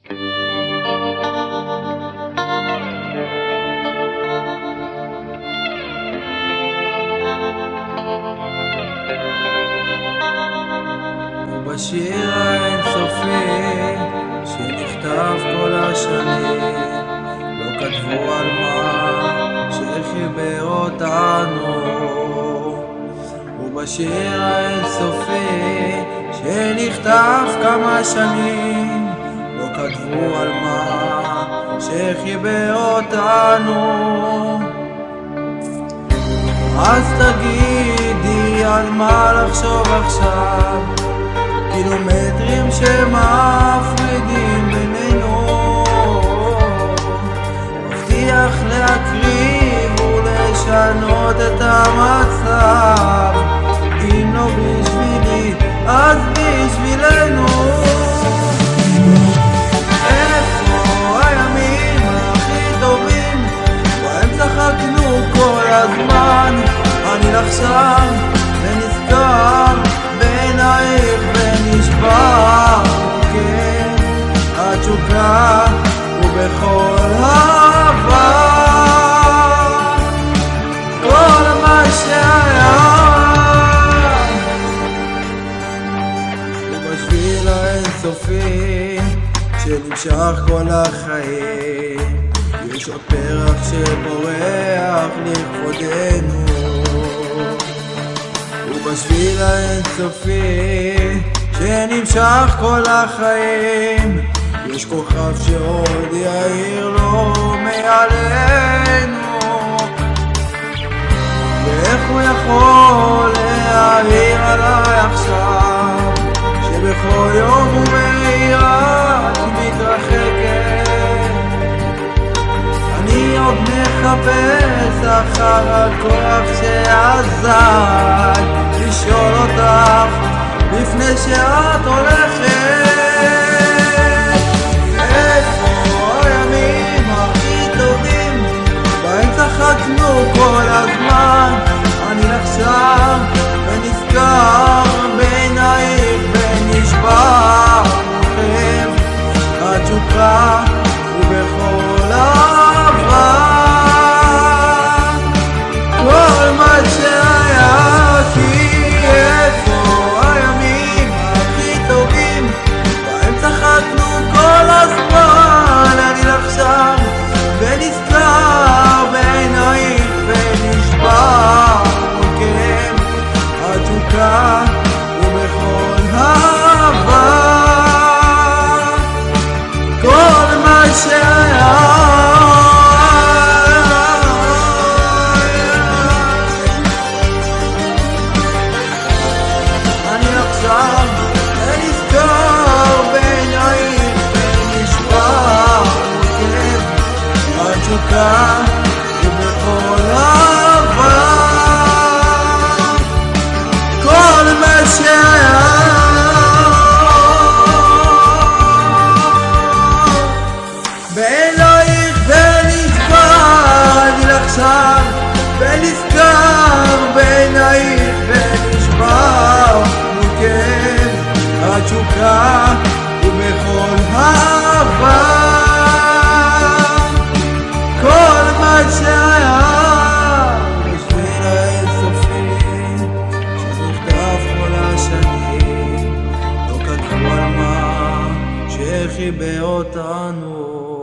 ובשיר האינסופי שנכתב כל השנים לא כתבו על מה שחיבר אותנו. ובשיר האינסופי שנכתב כמה שנים לא כתבו על מה שחיבר אותנו. אז תגידי על מה לחשוב עכשיו, קילומטרים שמפרידים בינינו. מבטיח להקריב ולשנות את המצב, אם לא בשבילי אז בשבילנו. איפה הימים הכי טובים בהם צחקנו כל הזמן? אני עכשיו ונזכר בעינייך ונשבר, כן, התשוקה ובכל העבר כל מה שהיה. ובשביל האינסופי שנמשך כל החיים יש עוד פרח שבורח לכבודנו. ובשביל האינסופי שנמשך כל החיים יש כוכב שעוד יאיר לו מעלינו. ואיך הוא יכול להאיר עליי עכשיו, שבכל יום הוא מאירה מתרחקת? אני עוד מחפש אחר הכוח שעזר לשאול אותך לפני שאת הולכת. איפה הימים הכי טובים בהם צחקנו כל הזמן? אני עכשיו ונזכר בעינייך ונשבר לכם התשוקה ובכל העבר כל מה שהיה. כי איפה הימים הכי טובים בהם צחקנו כל הזמן? אני עכשיו ונזכר בעינייך ונשבר לכם התשוקה ובכל העבר כל מה שהיה. ובכל העבר כל מה שהיה. בעינייך ונשבר אני עכשיו ונזכר בעינייך ונשבר וכן התשוקה ובכל העבר כל מה שהיה. בשביל האינסופי שנכתב כל השנים לא כתבו על מה שחיבר אותנו.